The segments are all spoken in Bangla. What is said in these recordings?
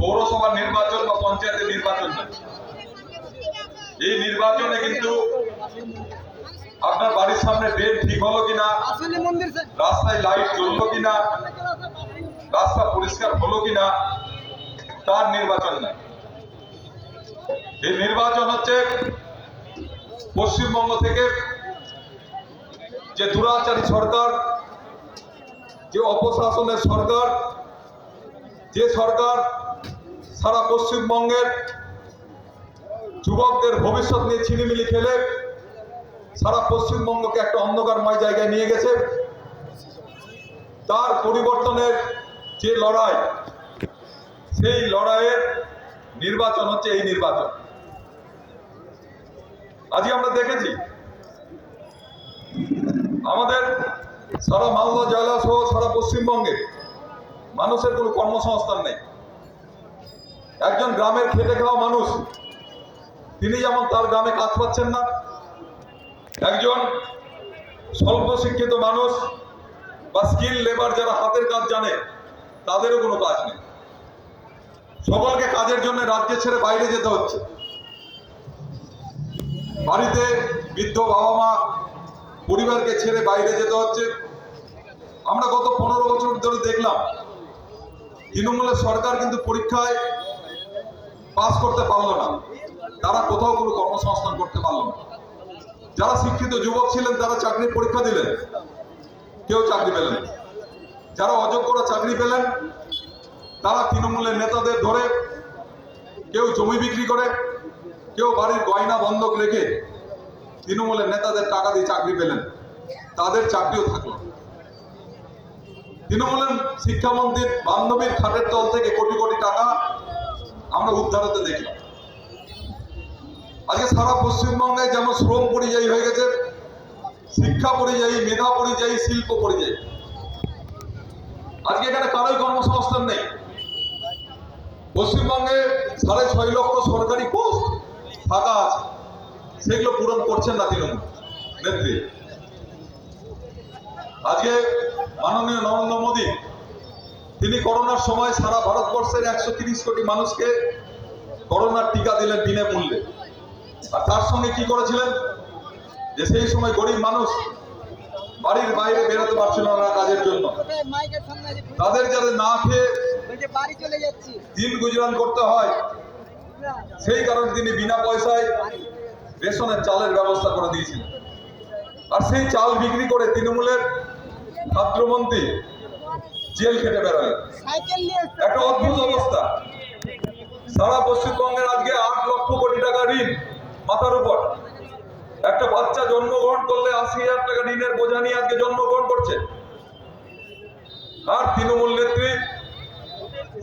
পৌরসভা নির্বাচন বা পঞ্চায়েতের নির্বাচন না। এই নির্বাচনে কিন্তু আপনার বাড়ির সামনে ড্রেন ঠিক হলো কিনা, রাস্তায় লাইট জ্বললো কিনা, রাস্তা পরিষ্কার হলো কিনা, তার নির্বাচন না। এই নির্বাচন হচ্ছে পশ্চিমবঙ্গ থেকে যে দুরাচারী সরকার, যে অপশাসনের সরকার, যে সরকার সারা পশ্চিমবঙ্গের যুবকদের ভবিষ্যৎ নিয়ে ছিনিমিনি খেলে সারা পশ্চিমবঙ্গকে একটা অন্ধকারময় জায়গায় নিয়ে গেছে, তার পরিবর্তনের যে লড়াই, সেই লড়াইয়ের নির্বাচন হচ্ছে এই নির্বাচন। আজকে আমরা দেখেছি আমাদের সারা মালদা জেলা সহ সারা পশ্চিমবঙ্গে মানুষের কোনো কর্মসংস্থান নেই। একজন গ্রামের খেটে খাওয়া মানুষ, তিনি যেমন তার গ্রামে কাজ পাচ্ছেন না, একজন স্বল্প শিক্ষিত মানুষ বা স্কিল লেবার যারা হাতের কাজ জানে তাদেরও কোনো কাজ নেই। সকলকে কাজের জন্য রাজ্য ছেড়ে বাইরে যেতে হচ্ছে। বাড়িতে বৃদ্ধ বাবা মা পরিবারকে ছেড়ে বাইরে যেতে হচ্ছে। আমরা গত 15 বছর ধরে দেখলাম তৃণমূলের সরকার কিন্তু পরীক্ষায় পাস করতে পারলো না, তারা কোথাও কোনো কর্মসংস্থান করতে পারলো না। যারা শিক্ষিত যুবক ছিলেন তারা চাকরির পরীক্ষা দিলেন, কেউ চাকরি পেলেন। যারা অযোগ্যরা চাকরি পেলেন, তারা তৃণমূলের নেতাদের ধরে কেউ জমি বিক্রি করে, কেউ বাড়ির গয়না বন্ধক রেখে তৃণমূলের নেতাদের টাকা দিয়ে চাকরি পেলেন, তাদের চাকরিও থাকলো। তৃণমূলের শিক্ষামন্ত্রীর বান্ধবীর খাটের তল থেকে কোটি কোটি টাকা আমরা উদ্ধার হতে দেখলাম। আজকে সারা পশ্চিমবঙ্গে যেমন শ্রম পরিযায়ী হয়ে গেছে, শিক্ষা পরিযায়ী, মেধা পরিযায়ী, শিল্প পরিযায়ী। আজকে এখানে কারোই কর্মসংস্থান নেই। পশ্চিমবঙ্গে 6.5 লক্ষ সরকারি পোস্ট ফাঁকা আছে, সেগুলো পূরণ করছেন না তৃণমূল নেত্রী। আজকে মাননীয় নরেন্দ্র মোদী তিনি করোনার সময় সারা ভারতবর্ষের 130 কোটি মানুষকে করোনার টিকা দিলেন বিনামূল্যে। আর তার সঙ্গে কি করেছিলেন, যে সেই সময় গরিব মানুষ বাড়ির বাইরে বেরোতে পারছিল না কাজের জন্য, তাদের যাদের না খেয়ে দিন গুজরান করতে হয়, সেই কারণে তিনি বিনা পয়সায় রেশনের চালের ব্যবস্থা করে দিয়েছিলেন। আর সেই চাল বিক্রি করে তৃণমূলের খাদ্যমন্ত্রী জেল খেটে বেরোলেন। একটা অদ্ভুত অবস্থা। সারা পশ্চিমবঙ্গের আজকে 8 লক্ষ কোটি টাকা ঋণ মাথার উপর। একটা বাচ্চা জন্মগ্রহণ করলে 80,000 টাকা ঋণের বোঝা নিয়ে আজকে জন্মগ্রহণ করছে। আর তৃণমূল নেত্রী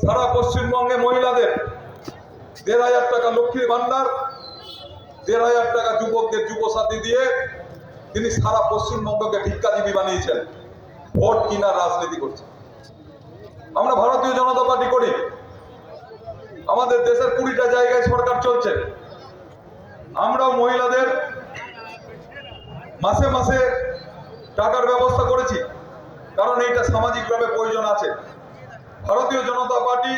সারা পশ্চিমবঙ্গে মহিলাদের 1,500 টাকা লক্ষ্মীর ভান্ডার, 1,500 টাকা যুবকদের যুবসাথী দিয়ে তিনি সারা পশ্চিমবঙ্গকে ভিক্ষাজীবী বানিয়েছেন, ভোট কিনা রাজনীতি করছে। আমরা ভারতীয় জনতা পার্টি করি, আমাদের দেশের 20টা জায়গায় সরকার চলছে। আমরাও মহিলাদের মাসে মাসে টাকার ব্যবস্থা করেছি, কারণ এইটা সামাজিকভাবে প্রয়োজন আছে। ভারতীয় জনতা পার্টি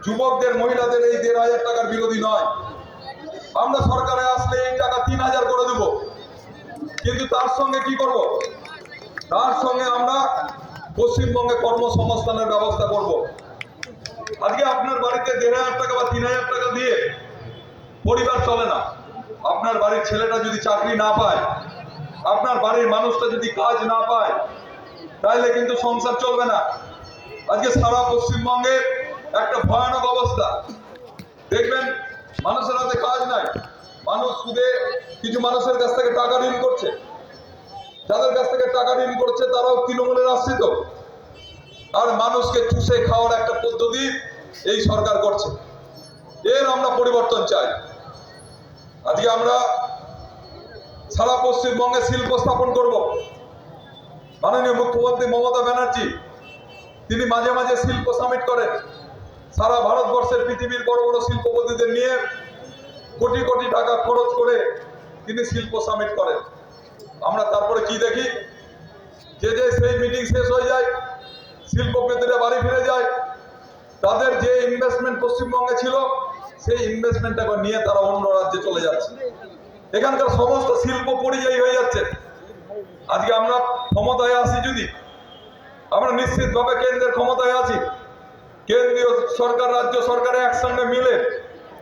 যুবকদের মহিলাদের এই 1,500 টাকার বিরোধী নয়। আমরা সরকারে আসলে এই টাকা 3,000 করে দেব, কিন্তু তার সঙ্গে কি করব, তার সঙ্গে আমরা পশ্চিমবঙ্গে কর্মসংস্থানের ব্যবস্থা করব। আজকে আপনার বাড়িতে 1,500 টাকা বা 3,000 টাকা দিয়ে পরিবার চলে না। আপনার বাড়ির ছেলেটা যদি চাকরি না পায়, আপনার বাড়ির মানুষটা যদি কাজ না পায়, তাহলে কিন্তু সংসার চলবে না। আজকে সারা পশ্চিমবঙ্গে একটা ভয়ানক অবস্থা। দেখবেন মানুষের হাতে কাজ নাই, মানুষ সুদে কিছু মানুষের কাছ থেকে টাকা ঋণ করছে। যাদের কাছ থেকে টাকা ঋণ করছে তারাও তৃণমূলের আশ্রিত। আর মানুষকে চুষে খাওয়ার একটা পদ্ধতি এই সরকার করছে। এর আমরা পরিবর্তন চাই। আজকে আমরা সারা পশ্চিমবঙ্গে শিল্প স্থাপন করব। মাননীয় মুখ্যমন্ত্রী মমতা ব্যানার্জি তিনি মাঝে মাঝে শিল্প সামিট করেন। সারা ভারতবর্ষের পৃথিবীর বড় বড় শিল্পপতিদের নিয়ে কোটি কোটি টাকা খরচ করে তিনি শিল্প সামিট করেন। আমরা তারপরে কি দেখি, যে সেই মিটিং শেষ হয়ে যায়, শিল্পপতিরা বাড়ি ফিরে যায়, তাদের যে ইনভেস্টমেন্ট পশ্চিমবঙ্গে ছিল, সেই ইনভেস্টমেন্টটাকে নিয়ে তারা অন্য রাজ্যে চলে যাচ্ছে। এখানকার সমস্ত শিল্প পরিযায়ী হয়ে যাচ্ছে। আজকে আমরা ক্ষমতায় আছি, যদি আমরা নিশ্চিতভাবে কেন্দ্রের ক্ষমতায় আছি, কেন্দ্রীয় সরকার রাজ্য সরকারের একসঙ্গে মিলে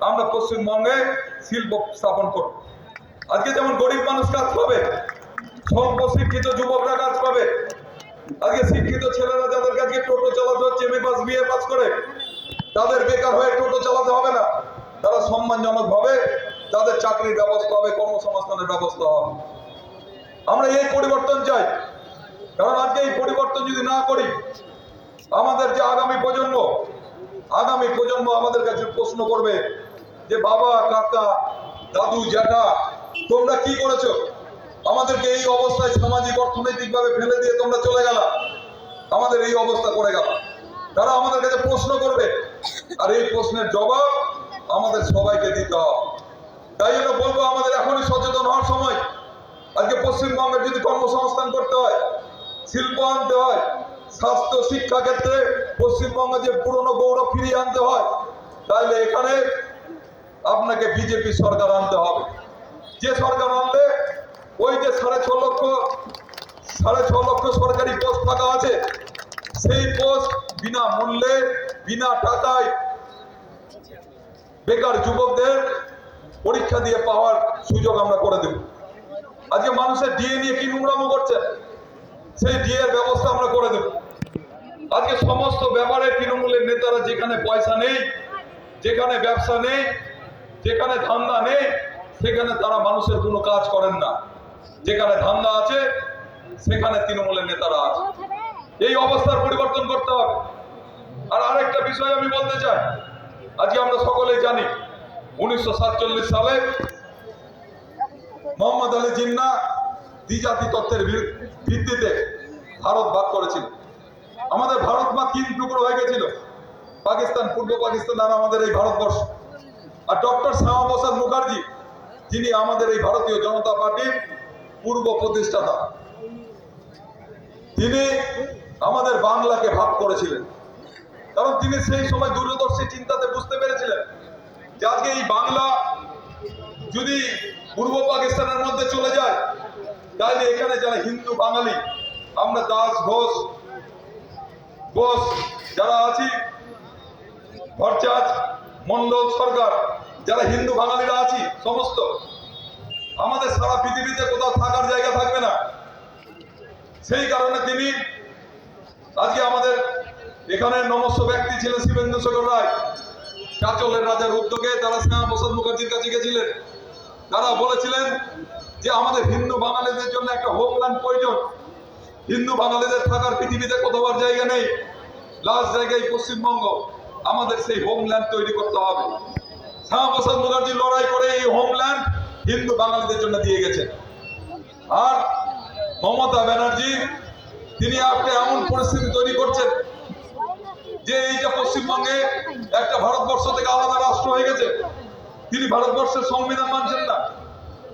আমরা পশ্চিমবঙ্গে শিল্প স্থাপন করব। আজকে যেমন গরিব মানুষ কাজ পাবে, স্বল্প শিক্ষিত যুবকরা কাজ পাবে, আজকে শিক্ষিত ছেলেরা যাদের কাছে টোটো চালাতে হচ্ছে এমএ পাস বিএ পাস করে, তাদের বেকার হয়ে টোটো চালাতে হবে না, তারা সম্মানজনক ভাবে তাদের চাকরির ব্যবস্থা হবে, কর্মসংস্থানের ব্যবস্থা হবে। আমরা এই পরিবর্তন চাই, কারণ আজকে এই পরিবর্তন যদি না করি, আমাদের যে আগামী প্রজন্ম আমাদের কাছে প্রশ্ন করবে যে বাবা কাকা দাদু জ্যাঠা তোমরা কি করেছো, আমাদেরকে এই অবস্থায় সামাজিক অর্থনৈতিক ভাবে ফেলে দিয়ে তোমরা চলে গেল, আমাদের এই অবস্থা করে গেল। তারা আমাদের কাছে প্রশ্ন করবে, আর এই প্রশ্নের জবাব আমাদের সবাইকে দিতে হবে। তাই জন্য বলবো, আমাদের এখনই সচেতন হওয়ার সময়। আজকে পশ্চিমবঙ্গের যদি কর্মসংস্থান করতে হয়, শিল্প আনতে হয়, স্বাস্থ্য শিক্ষা ক্ষেত্রে পশ্চিমবঙ্গে যে পুরনো গৌরব ফিরিয়ে আনতে হয়, তাহলে এখানে আপনাকে বিজেপি সরকার আনতে হবে। যে সরকার আনলে ওই যে 6.5 লক্ষ সরকারি পোস্ট ফাঁকা আছে, সেই পোস্ট বিনা মূল্যে বিনা টাকায় বেকার যুবকদের পরীক্ষা দিয়ে পাওয়ার সুযোগ আমরা করে দেব। আজকে মানুষের ডিএ নিয়ে কি নোংরামো করছে, সেই ডিএ এর ব্যবস্থা আমরা করে দেব। আজকে সমস্ত ব্যাপারে তৃণমূলের নেতারা যেখানে পয়সা নেই, যেখানে ব্যবসা নেই, যেখানে ধান্দা নেই, সেখানে তারা মানুষের কোনো কাজ করেন না। যেখানে ধান্দা আছে সেখানে তৃণমূলের নেতারা আছে। এই অবস্থার পরিবর্তন করতে হবে। আর আরেকটা বিষয় আমি বলতে চাই, আজকে আমরা সকলেই জানি 1947 সালে মোহাম্মদ আলী জিন্নাহ দ্বিজাতি তত্ত্বের ভিত্তিতে ভারত ভাগ করেছিল। আমাদের ভারত মা 3 টুকরো হয়ে গেছিল, পাকিস্তান, পূর্ব পাকিস্তান আর আমাদের এই ভারতবর্ষ। আর ডক্টর শ্যামাপ্রসাদ মুখার্জি, যিনি আমাদের এই ভারতীয় জনতা পার্টির পূর্ব প্রতিষ্ঠাতা, তিনি আমাদের বাংলাকে ভাগ করেছিলেন। কারণ তিনি সেই সময় দূরদর্শী চিন্তাতে বুঝতে পেরেছিলেন যে আজকে এই বাংলা যদি পূর্ব পাকিস্তানের মধ্যে চলে যায়, তাহলে এখানে যারা হিন্দু বাঙালি, আমরা দাস ঘোষ যারা আছি, ভট্টাচ মন্ডল সরকার, যারা হিন্দু বাঙালিরা আছি, সমস্ত আমাদের সারা পৃথিবীতে কোথাও থাকার জায়গা থাকবে না। সেই কারণে তিনি আজকে আমাদের এখানে নমস্য ব্যক্তি ছিলেন শিবেন্দ্র শেখর রায়, চাঁচলের রাজার উদ্যোগে তারা শ্যামাপ্রসাদ মুখার্জির কাছে গেছিলেন। তারা বলেছিলেন যে আমাদের হিন্দু বাঙালিদের জন্য একটা হোমল্যান্ড প্রয়োজন, হিন্দু বাঙালিদের থাকার পৃথিবীতে কোথাও আর জায়গা নেই, লাস্ট জায়গায় পশ্চিমবঙ্গ, আমাদের সেই হোমল্যান্ড তৈরি করতে হবে। শ্যামাপ্রসাদ মুখার্জি লড়াই করে এই হোমল্যান্ড হিন্দু বাঙালিদের জন্য দিয়ে গেছেন। আর মমতা ব্যানার্জি তিনি একটা এমন পরিস্থিতি তৈরি করছেন যে এইটা পশ্চিমবঙ্গে একটা ভারতবর্ষ থেকে আলাদা রাষ্ট্র হয়ে গেছে। তিনি ভারতবর্ষের সংবিধান মানছেন না।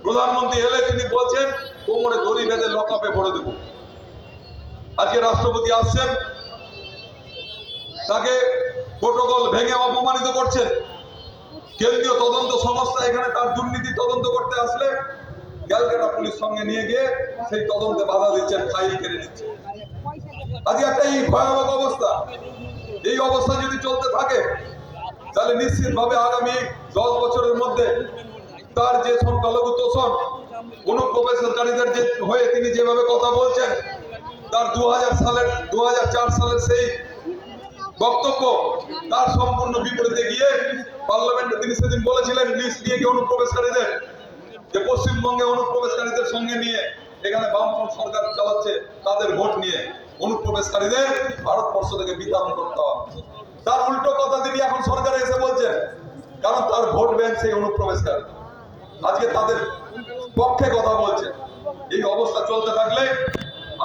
প্রধানমন্ত্রী এলে তিনি বলছেন কোমরে দড়ি বেঁধে লকআপে ভরে দেব। আজকে রাষ্ট্রপতি আসছেন, তাকে প্রোটোকল ভেঙে অপমানিত করছেন। কেন্দ্রীয় তদন্ত সংস্থা এখানে তার দুর্নীতি তদন্ত করতে আসলে ক্যালকাটা পুলিশ সঙ্গে নিয়ে গিয়ে সেই তদন্তে বাধা দিচ্ছেন, ফাইল কেড়ে নিচ্ছে। আজকে একটা এই ভয়াবহ অবস্থা, এই অবস্থা যদি চলতে থাকে তাহলে নিশ্চিতভাবে আগামী 10 বছরের মধ্যে তার যে সংখ্যালঘু তোষণ অনুপ্রবেশকারীদের যে হয়ে তিনি যেভাবে কথা বলছেন, তার 2004 সালের সেই বক্তব্য তার সম্পূর্ণ বিপরীতে গিয়ে পার্লামেন্টে তিনি সেদিন বলেছিলেন লিস্ট নিয়ে গিয়ে অনুপ্রবেশকারীদের, যে পশ্চিমবঙ্গে অনুপ্রবেশকারীদের সঙ্গে নিয়ে এখানে বামফ্রন্ট সরকার চালাচ্ছে, তাদের ভোট নিয়ে অনুপ্রবেশকারীদের ভারতবর্ষ থেকে বিতরণ করতে হবে। তার উল্টো কথা তিনি এখন সরকারে এসে বলছেন, কারণ তার ভোট ব্যাংক সেই অনুপ্রবেশকারী, আজকে তাদের পক্ষে কথা বলছে। এই অবস্থা চলতে থাকলে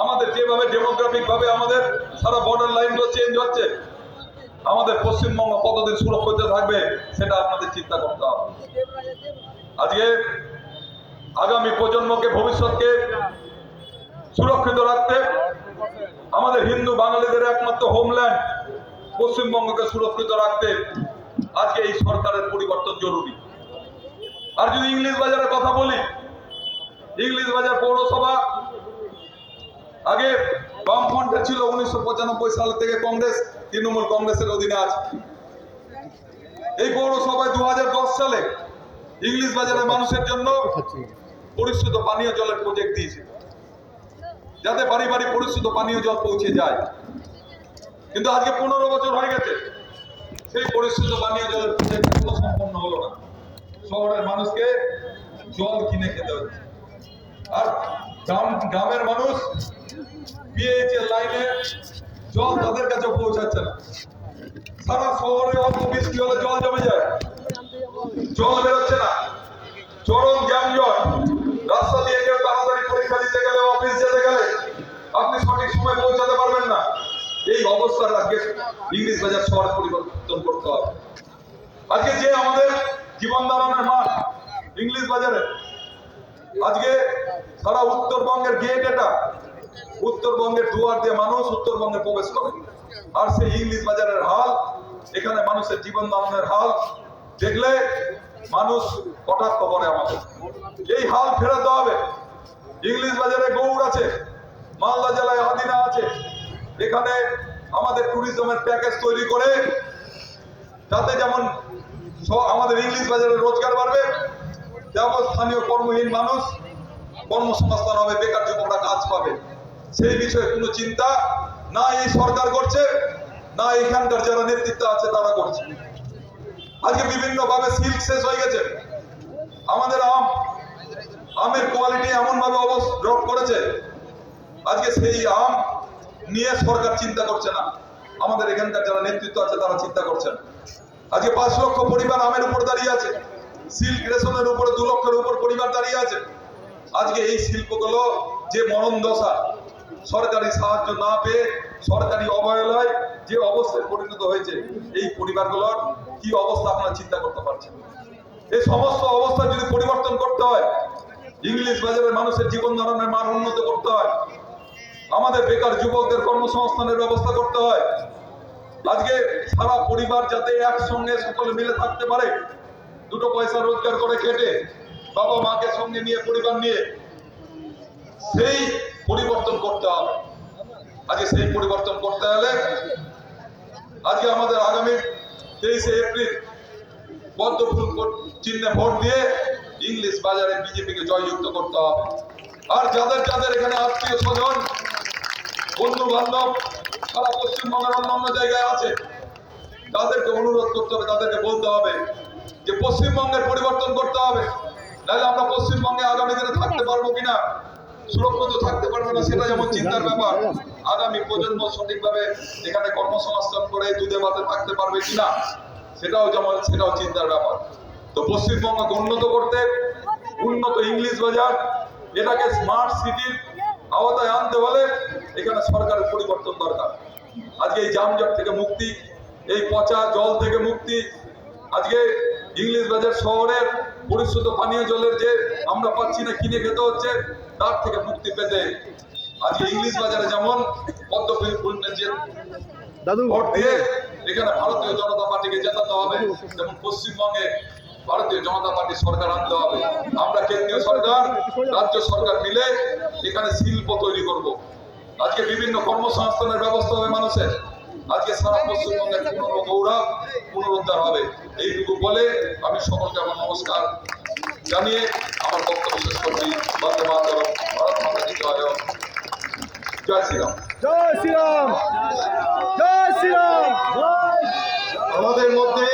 আমাদের যেভাবে ডেমোগ্রাফিক ভাবে আমাদের সারা বর্ডার লাইনগুলো চেঞ্জ হচ্ছে, আমাদের পশ্চিমবঙ্গ কতদিন সুরক্ষিত থাকবে সেটা আপনাদের চিন্তা করতে হবে। আজকে আগামী প্রজন্মকে, ভবিষ্যৎকে সুরক্ষিত রাখতে আমাদের হিন্দু বাঙালিদের একমাত্র হোমল্যান্ড পশ্চিমবঙ্গকে সুরক্ষিত রাখতে আজকে এই সরকারের পরিবর্তন জরুরি। আর যদি ইংলিশ বাজারের কথা বলি, ইংলিশ বাজার পৌরসভা আগে বামফ্রন্টের ছিল, 1995 সাল থেকে কংগ্রেস, তৃণমূল কংগ্রেসের অধীনে আছে। এই পৌরসভায় 2010 সালে ইংলিশ বাজারের মানুষের জন্য পরিশুদ্ধ পানীয় জলের প্রজেক্ট দিয়েছে, যাতে বাড়ি বাড়ি পরিশুদ্ধ পানীয় জল পৌঁছে যায়। কিন্তু আজকে 15 বছর হয়ে গেছে, সেই পরিশুদ্ধ পানীয় জলের প্রজেক্ট এখনো সম্পন্ন হলো না। শহরের মানুষকে জল কিনে খেতে হচ্ছে, আর গ্রামের মানুষ পিএইচের লাইনে জল তাদের কাছে পৌঁছাচ্ছে না। সারা শহরে অল্প বৃষ্টি হলে জল জমে যায়, জল বেরোচ্ছে না, চরম যানজট। রাস্তা দিয়ে কেউ তাড়াতাড়ি পরীক্ষা দিতে গেলে, অফিস যেতে গেলে আপনি সঠিক সময় পৌঁছাতে পারবেন না। এই অবস্থার আজকে ইংলিশ বাজার শহর পরিবর্তন করতে হবে। আজকে যে আমাদের জীবন ধারণের মান ইংলিশ বাজারে, আজকে সারা উত্তরবঙ্গের গেট, এটা উত্তরবঙ্গের দুয়ার দিয়ে মানুষ উত্তরবঙ্গে প্রবেশ করে। আর সেই ইংলিশ বাজারের হাল, এখানে মানুষের জীবন ধারণের হাল দেখলে মানুষ কটাক্ষ করে আমাদের। এই হাল ফেরাতে হবে। ইংলিশ বাজারে গৌড় আছে, মালদা জেলায় আদিনা আছে, এখানে আমাদের ট্যুরিজমের প্যাকেজ তৈরি করে যাতে যেমন আমাদের ইংলিশ বাজারে রোজগার বাড়বে, তেমন স্থানীয় কর্মহীন মানুষ কর্মসংস্থান হবে, বেকার যুবকরা কাজ পাবে। সেই বিষয়ে কোনো চিন্তা না এই সরকার করছে, না এখানকার যারা নেতৃত্ব আছে তারা করছে। আজকে বিভিন্ন ভাবে সিল্ক শেষ হয়ে গেছে। আমাদের আমের কোয়ালিটি এমন ভাবে ড্রপ করেছে, আজকে সেই আম নিয়ে সরকার চিন্তা করছে না। আমাদের এখানকার যারা নেতৃত্ব আছে তারা চিন্তা করছেন। আজকে 5 লক্ষ পরিবার আমের উপর দাঁড়িয়ে আছে, সিল্ক রেশনের উপরে 2 লক্ষের উপর পরিবার দাঁড়িয়ে আছে। আজকে এই শিল্পগুলো যে মরণ দশা, সরকারি সাহায্য না পেয়ে সরকারি অবহেলায় যে অবস্থায় পরিণত হয়েছে, এই পরিবারগুলোর কি অবস্থা আপনারা চিন্তা করতে পারছেন। এই সমস্ত অবস্থা যদি পরিবর্তন করতে হয়, ইংলিশ বাজারের মানুষের জীবন ধারণের মান উন্নত করতে হয়, আমাদের বেকার যুবকদের কর্মসংস্থানের ব্যবস্থা করতে হয়। আজকে সারা পরিবার যাতে একসঙ্গে সকলে মিলে থাকতে পারে, 2 পয়সা রোজগার করে খেটে বাবা মাকে সঙ্গে নিয়ে পরিবার নিয়ে, সেই পরিবর্তন করতে হবে। আজকে সেই পরিবর্তন করতে হলে আজকে আমাদের আগামী 23শে এপ্রিল পদ্ম ফুল চিহ্নে ভোট দিয়ে ইংলিশ বাজারে বিজেপিকে জয়যুক্ত করতে হবে। আর যাদের যাদের এখানে আত্মীয় স্বজন, বন্ধু বান্ধব সারা পশ্চিমবঙ্গের অন্যান্য জায়গায় আছে, তাদেরকে অনুরোধ করতে হবে, তাদেরকে বলতে হবে যে পশ্চিমবঙ্গের পরিবর্তন করতে হবে। নাহলে আমরা পশ্চিমবঙ্গে আগামী দিনে থাকতে পারবো কিনা, সুরক্ষিত থাকতে পারবো না, সেটা যেমন চিন্তার ব্যাপার। আগামী প্রজন্ম সঠিকভাবে এখানে কর্মসংস্থান করে দুধে ভাতে থাকতে পারবে কিনা, সেটাও চিন্তার ব্যাপার। তো পশ্চিমবঙ্গকে উন্নত করতে, উন্নত ইংলিশ বাজার, এটাকে স্মার্ট সিটির আওতায় আনতে হলে এখানে সরকারের পরিবর্তন দরকার। আজকে এই যানজট থেকে মুক্তি, এই পচা জল থেকে মুক্তি, আজকে ইংলিশ বাজার শহরের পরিশুদ্ধ পানীয় জলের যে আমরা পাচ্ছি না, কিনে খেতে হচ্ছে, তার থেকে মুক্তি পেতে আজকে ইংলিশ বাজারে যেমন পদ্ম ফুল যে ভোট দিয়ে এখানে ভারতীয় জনতা পার্টিকে জেতাতে হবে, যেমন পশ্চিমবঙ্গে ভারতীয় জনতা পার্টি সরকার আনতে হবে। আমরা কেন্দ্রীয় সরকার, রাজ্য সরকার মিলে এখানে শিল্প তৈরি করব। আজকে বিভিন্ন কর্মসংস্থানের ব্যবস্থা হবে মানুষের। আজকে সারা পশ্চিমবঙ্গের পুনর গৌরব পুনরুদ্ধার হবে। এইটুকু বলে আমি সকলকে আমার নমস্কার জানিয়ে আমার বক্তব্য শেষ করছি। বন্দে মাতরম, ভারত মাতা কি জয়। জয় শ্রীরাম। জয় শ্রীরাম। জয় শ্রীরাম। আমাদের মধ্যে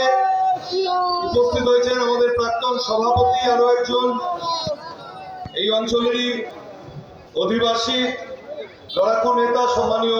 উপস্থিত হয়েছেন আমাদের প্রাক্তন সভাপতি, আরো একজন এই অঞ্চলেরই অধিবাসী, লড়াকু নেতা, সম্মানীয়